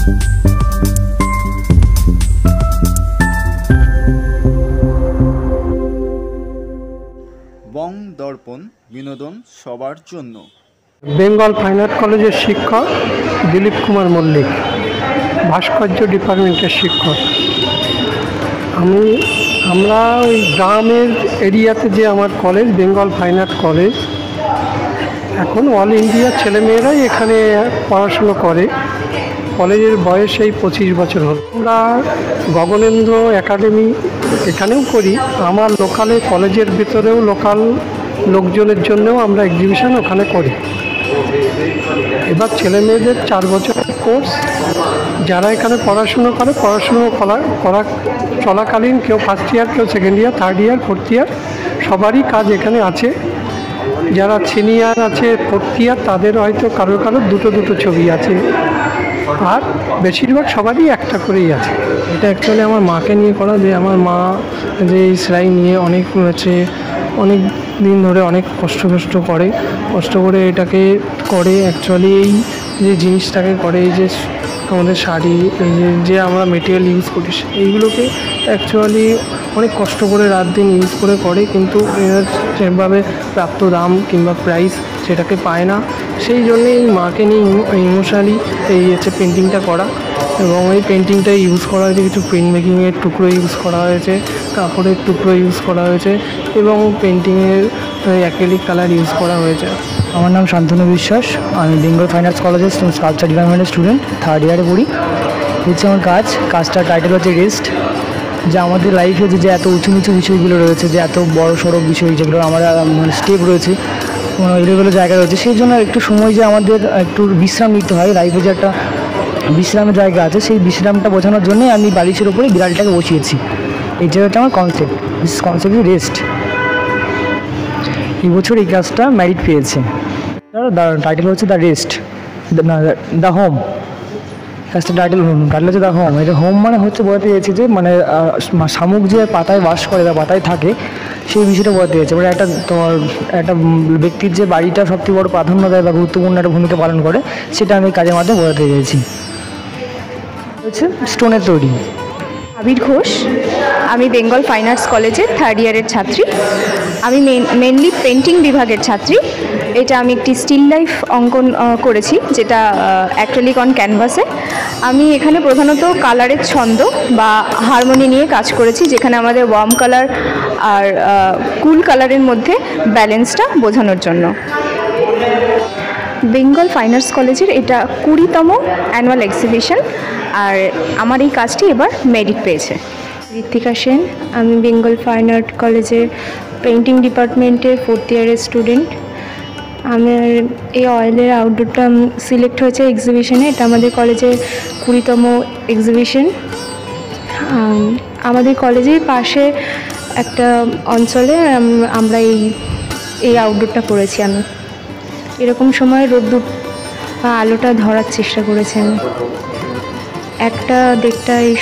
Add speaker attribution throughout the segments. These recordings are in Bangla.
Speaker 1: বং দর্পণ বিনোদন সবার জন্য।
Speaker 2: বেঙ্গল ফাইন আর্ট কলেজের শিক্ষক দিলীপ কুমার মল্লিক, ভাস্কর্য ডিপার্টমেন্টের শিক্ষক। আমরা ওই গ্রামের এরিয়াতে যে আমার college Bengal fine art college, এখন অল ইন্ডিয়ার ছেলেমেয়েরাই এখানে পড়াশুনো করে। কলেজের বয়স এই 25 বছর হল। আমরা গগনেন্দ্র একাডেমি এখানেও করি, আমার লোকালে কলেজের ভিতরেও লোকাল লোকজনের জন্যও আমরা এক্সিবিশন ওখানে করি। এবার ছেলে মেয়েদের 4 বছরের কোর্স, যারা এখানে পড়াশুনো করা চলাকালীন কেউ ফার্স্ট ইয়ার, কেউ second year, third year, fourth year, সবারই কাজ এখানে আছে। যারা সিনিয়র আছে ফোর্থ ইয়ার, তাদের হয়তো কারো দুটো ছবি আছে, আর বেশিরভাগ সবারই একটা করেই আছে। এটা অ্যাকচুয়ালি আমার মাকে নিয়ে করা, যে আমার মা যে এই সেলাই নিয়ে অনেক দিন ধরে অনেক কষ্ট করে এটাকে করে। অ্যাকচুয়ালি এই যে জিনিসটাকে করে, এই যে আমাদের শাড়ি, এই যে আমরা মেটেরিয়াল ইউজ করি, এইগুলোকে অ্যাকচুয়ালি অনেক কষ্ট করে রাত দিন ইউজ করে, কিন্তু সেভাবে প্রাপ্ত দাম কিংবা প্রাইস সেটাকে পায় না। সেই জন্যে এই মাকে নিয়ে ইমোশনালি এই পেন্টিংটা করা, এবং এই পেন্টিংটা ইউজ করা হয়েছে কিছু প্রিন্ট মেকিংয়ের টুকরো ইউজ করা হয়েছে, কাপড়ের টুকরো ইউজ করা হয়েছে, এবং পেন্টিংয়ের অ্যাক্রিলিক কালার ইউজ করা হয়েছে।
Speaker 3: আমার নাম শান্তনু বিশ্বাস, আমি বেঙ্গল ফাইন আর্টস কলেজের স্কাল্পচার ডিপার্টমেন্টের স্টুডেন্ট, থার্ড ইয়ারে পড়ি। হচ্ছে আমার কাজটার টাইটেল হচ্ছে রেস্ট। যে আমাদের লাইফে যে এত উঁচু নিচু বিষয়গুলো রয়েছে, যে এত বড় সড়ক বিষয় যেগুলো আমরা স্টেপ রয়েছে, এগুলো জায়গা রয়েছে, সেই জন্য একটু সময় যে আমাদের একটু বিশ্রাম নিতে হয়, লাইফে যে একটা বিশ্রামের জায়গা আছে, সেই বিশ্রামটা বোঝানোর জন্যই আমি বালিশের ওপরে বিড়ালটাকে বসিয়েছি। এইটা হচ্ছে আমার কনসেপ্ট রেস্ট। এই বছর এই কাজটা মেরিট পেয়েছে। টাইটেল হচ্ছে দ্য রেস্ট, দ্য হোম। কাজটা টাইটেল হচ্ছে দ্য হোম। এটা হোম মানে হচ্ছে বলতে চেয়েছি যে মানে শামুক যে পাতায় বাস করে বা পাতায় থাকে, সেই বিষয়টা বলতে চেয়েছে। মানে একটা ব্যক্তির যে বাড়িটা সবথেকে বড় প্রাধান্য দেয় বা গুরুত্বপূর্ণ একটা ভূমিকা পালন করে, সেটা আমি কাজের মাধ্যমে বলতে চেয়েছি। হচ্ছে স্টোনের তৈরি।
Speaker 4: আবির ঘোষ, আমি বেঙ্গল ফাইন আর্টস কলেজের থার্ড ইয়ারের ছাত্রী। আমি মেনলি পেন্টিং বিভাগের ছাত্রী। এটা আমি একটি স্টিল লাইফ অঙ্কন করেছি, যেটা অ্যাক্রিলিক অন ক্যানভাসে। আমি এখানে প্রধানত কালারের ছন্দ বা হারমোনি নিয়ে কাজ করেছি, যেখানে আমাদের ওয়ার্ম কালার আর কুল কালারের মধ্যে ব্যালেন্সটা বোঝানোর জন্য। বেঙ্গল ফাইন আর্টস কলেজের এটা 20তম অ্যানুয়াল এক্সিবিশন, আর আমার এই কাজটি এবার মেরিট পেয়েছে। ঋত্বিকা সেন, আমি বেঙ্গল ফাইন আর্ট কলেজের পেন্টিং ডিপার্টমেন্টের ফোর্থ ইয়ারের স্টুডেন্ট। আমার এই অয়েলের আউটডোরটা সিলেক্ট হয়েছে এক্সিবিশনে। এটা আমাদের কলেজের 20তম এক্সিবিশন। আমাদের কলেজের পাশে একটা অঞ্চলে আমরা এই আউটডোরটা করেছি। আমি এরকম সময় রোদ্দুর বা আলোটা ধরার চেষ্টা করেছি আমি। 1:30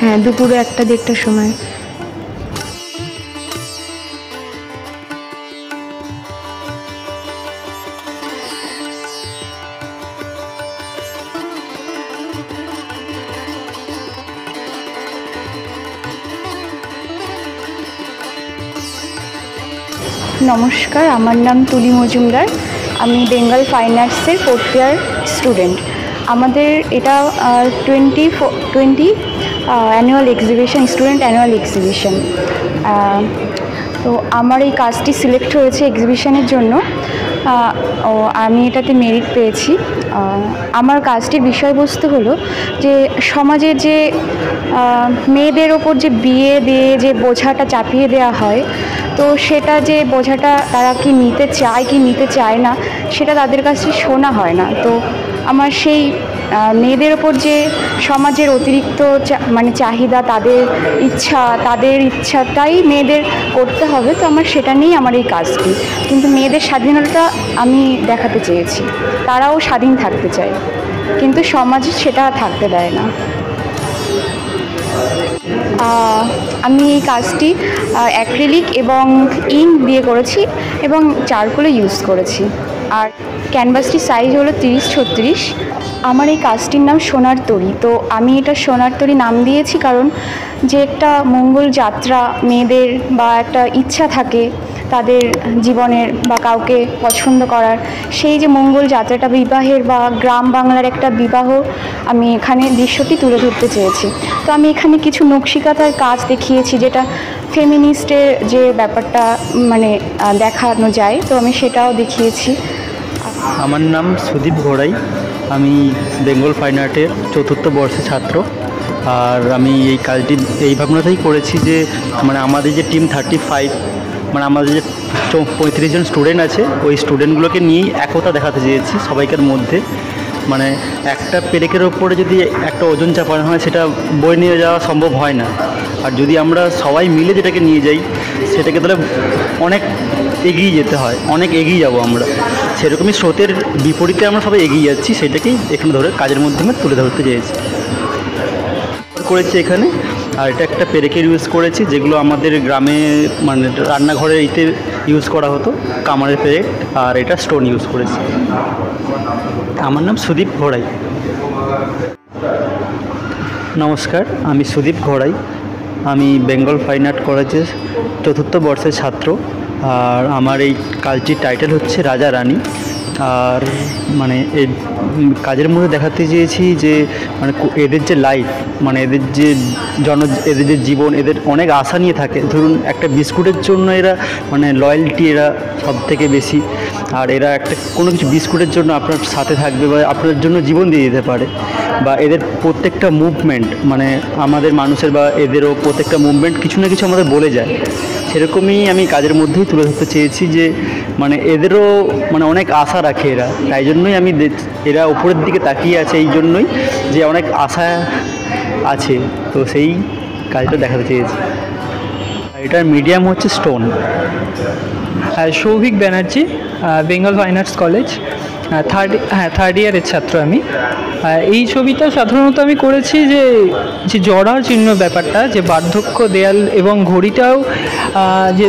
Speaker 4: হ্যাঁ, দুপুরে 1:30 সময়। নমস্কার, আমার নাম তুলি মজুমদার। আমি বেঙ্গল ফাইন আর্টসের ফোর্থ ইয়ার স্টুডেন্ট। আমাদের এটা 2020 annual exhibition, student annual exhibition. তো আমার এই কাজটি সিলেক্ট হয়েছে এক্সিবিশনের জন্য। আমি এটাতে মেরিট পেয়েছি। আমার কাজটির বিষয়বস্তু হলো যে সমাজের যে মেয়েদের ওপর যে বিয়ে দিয়ে যে বোঝাটা চাপিয়ে দেওয়া হয়, তো সেটা যে বোঝাটা তারা কি নিতে চায় কি নিতে চায় না, সেটা তাদের কাছে শোনা হয় না। তো আমার সেই মেয়েদের ওপর যে সমাজের অতিরিক্ত মানে চাহিদা, তাদের ইচ্ছাটাই মেয়েদের করতে হবে, তো আমার সেটা নিয়েই আমার এই কাজটি। কিন্তু মেয়েদের স্বাধীনতা আমি দেখাতে চেয়েছি, তারাও স্বাধীন থাকতে চায়, কিন্তু সমাজ সেটা থাকতে দেয় না। আমি এই কাজটি অ্যাক্রিলিক এবং ইঙ্ক দিয়ে করেছি এবং চারকোলও ইউজ করেছি। আর ক্যানভাসটির সাইজ হলো 30x36। আমার এই কাজটির নাম সোনার তরী। তো আমি এটা সোনার তরী নাম দিয়েছি কারণ যে একটা মঙ্গল যাত্রা মেয়েদের বা একটা ইচ্ছা থাকে তাদের জীবনের বা কাউকে পছন্দ করার, সেই যে মঙ্গল যাত্রাটা বিবাহের বা গ্রাম বাংলার একটা বিবাহ আমি এখানে দৃশ্যটি তুলে ধরতে চেয়েছি। তো আমি এখানে কিছু নকশিকাঁথার কাজ দেখিয়েছি যেটা ফেমিনিস্টের যে ব্যাপারটা মানে দেখানো যায়, তো আমি সেটাও দেখিয়েছি।
Speaker 5: আমার নাম সুদীপ ঘোড়াই, আমি বেঙ্গল ফাইন আর্টের 4th বর্ষের ছাত্র। আর আমি এই কাজটি এই ভাবনাতেই করেছি যে মানে আমাদের যে টিম 35, মানে আমাদের যে 35 জন স্টুডেন্ট আছে, ওই স্টুডেন্টগুলোকে নিয়েই একতা দেখাতে চেয়েছি সবাইকার মধ্যে। মানে একটা পেরেকের ওপরে যদি একটা ওজন চাপানো হয় সেটা বয়ে নিয়ে যাওয়া সম্ভব হয় না, আর যদি আমরা সবাই মিলে যেটাকে নিয়ে যাই সেটাকে তাহলে অনেক এগিয়ে যেতে হয়, অনেক এগিয়ে যাব আমরা। সেরকমই স্রোতের বিপরীতে আমরা সবাই এগিয়ে যাচ্ছি, সেটাকেই এখানে ধরে কাজের মাধ্যমে তুলে ধরতে চেয়েছি করেছি এখানে। আর এটা একটা পেরেকের ইউজ করেছি যেগুলো আমাদের গ্রামে মানে রান্নাঘরে ইতে ইউজ করা হতো, কামারের পেরেক। আর এটা স্টোন ইউজ করেছি। আমার নাম সুদীপ ঘোড়াই। নমস্কার, আমি সুদীপ ঘোড়াই। আমি বেঙ্গল ফাইন আর্ট কলেজের 4th বর্ষের ছাত্র। আর আমার এই কাজটির টাইটেল হচ্ছে রাজা রানী। আর মানে এই কাজের মধ্যে দেখাতে চেয়েছি যে মানে এদের যে লাইফ, মানে এদের যে এদের যে জীবন, এদের অনেক আশা নিয়ে থাকে। ধরুন একটা বিস্কুটের জন্য এরা মানে লয়্যালটি এরা সব থেকে বেশি। আর এরা একটা কোনো কিছু বিস্কুটের জন্য আপনার সাথে থাকবে বা আপনার জন্য জীবন দিয়ে দিতে পারে। বা এদের প্রত্যেকটা মুভমেন্ট মানে আমাদের মানুষের বা এদেরও প্রত্যেকটা মুভমেন্ট কিছু না কিছু আমাদের বলে যায়। সেরকমই আমি কাজের মধ্যেই তুলে ধরতে চেয়েছি যে মানে এদেরও মানে অনেক আশা রাখে এরা, তাই জন্যই আমি এরা উপরের দিকে তাকিয়ে আছে এই জন্যই যে অনেক আশা আছে, তো সেই কাজটা দেখাতে চেয়েছি। এটার মিডিয়াম হচ্ছে stone.
Speaker 6: Souvik Banerjee, Bengal fine arts college third ইয়ারের ছাত্র আমি। এই ছবিটা সাধারণত আমি করেছি যে জরার চিহ্ন ব্যাপারটা, যে বার্ধক্য দেয়াল এবং ঘড়িটাও যে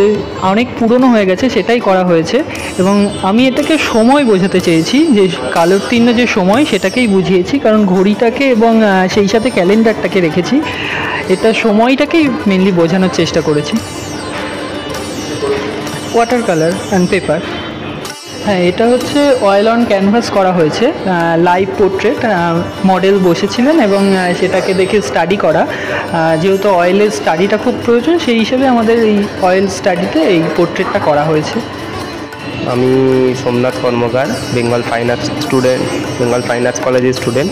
Speaker 6: অনেক পুরনো হয়ে গেছে সেটাই করা হয়েছে। এবং আমি এটাকে সময় বোঝাতে চেয়েছি, যে কালোত্তীর্ণ যে সময় সেটাকেই বুঝিয়েছি, কারণ ঘড়িটাকে এবং সেই সাথে ক্যালেন্ডারটাকে রেখেছি। এটা সময়টাকেই মেনলি বোঝানোর চেষ্টা করেছি। Water colour and paper. হ্যাঁ, এটা হচ্ছে অয়েল অন ক্যানভাস করা হয়েছে, লাইভ পোর্ট্রেট। মডেল বসেছিলেন এবং সেটাকে দেখে স্টাডি করা, যেহেতু অয়েলের স্টাডিটা খুব প্রয়োজন, সেই হিসেবে আমাদের এই অয়েল স্টাডিতে এই পোর্ট্রেটটা করা হয়েছে।
Speaker 7: আমি Somnath Karmakar, Bengal fine arts student, Bengal fine arts কলেজের স্টুডেন্ট,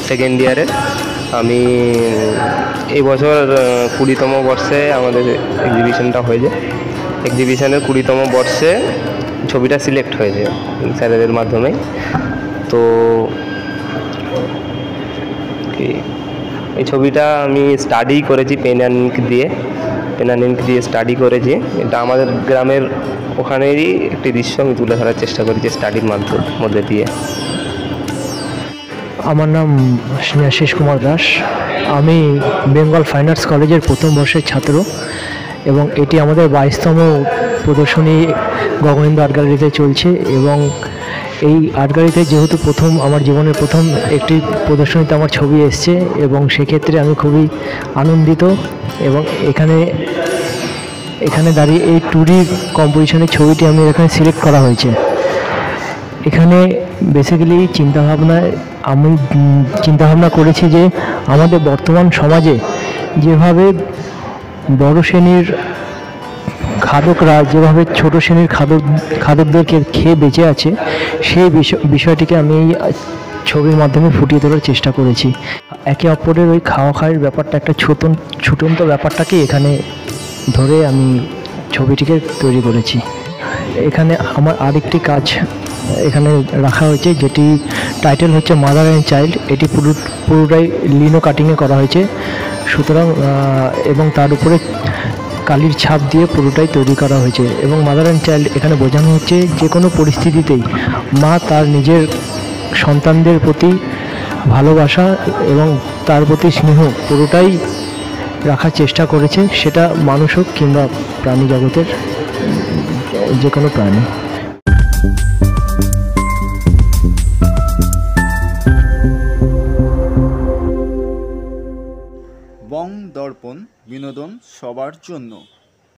Speaker 7: 2nd ইয়ারের। আমি এই বছর 20তম বর্ষে আমাদের এক্সিবিশনটা হয়েছে। এক্সিবিশনের 20তম বর্ষে ছবিটা সিলেক্ট হয়েছে স্যারেদের মাধ্যমে। তো এই ছবিটা আমি স্টাডি করেছি পেন অ্যান্ড ইঙ্ক দিয়ে স্টাডি করেছি। এটা আমাদের গ্রামের ওখানেরই একটি দৃশ্য আমি তুলে ধরার চেষ্টা করেছি স্টাডির মধ্যে দিয়ে।
Speaker 3: আমার নাম স্নেহাশিস কুমার দাস। আমি বেঙ্গল ফাইন আর্টস কলেজের 1ম বর্ষের ছাত্র এবং এটি আমাদের 22তম প্রদর্শনী গগনেন্দু আর্ট গ্যালারিতে চলছে। এবং এই আর্ট গ্যালারিতে যেহেতু আমার জীবনের প্রথম একটি প্রদর্শনীতে আমার ছবি এসছে, এবং সেক্ষেত্রে আমি খুবই আনন্দিত। এবং এখানে দাঁড়িয়ে এই 2D কম্পোজিশনের ছবিটি আমি এখানে সিলেক্ট করা হয়েছে। এখানে বেসিক্যালি আমি চিন্তাভাবনা করেছি যে আমাদের বর্তমান সমাজে যেভাবে বড় শ্রেণীর খাদকরা যেভাবে ছোট শ্রেণীর খাদকদেরকে খেয়ে বেঁচে আছে, সেই বিষয়টিকে আমি এই ছবির মাধ্যমে ফুটিয়ে তোলার চেষ্টা করেছি। একে অপরের ওই খাওয়ার ব্যাপারটা, একটা ছুটন্ত ব্যাপারটাকে এখানে ধরে আমি ছবিটিকে তৈরি করেছি। এখানে আমার আরেকটি কাজ এখানে রাখা হয়েছে, যেটি টাইটেল হচ্ছে মাদার অ্যান্ড চাইল্ড। এটি পুরোটাই লিনো কাটিংয়ে করা হয়েছে, সুতরাং এবং তার উপরে কালির ছাপ দিয়ে পুরোটাই তৈরি করা হয়েছে। এবং মাদার অ্যান্ড চাইল্ড এখানে বোঝানো হচ্ছে যে কোনো পরিস্থিতিতেই মা তার নিজের সন্তানদের প্রতি ভালোবাসা এবং তার প্রতি স্নেহ পুরোটাই রাখার চেষ্টা করেছে, সেটা মানুষ হোক কিংবা প্রাণী জগতের যে কোনো প্রাণী।
Speaker 1: বং দর্পণ বিনোদন সবার জন্য।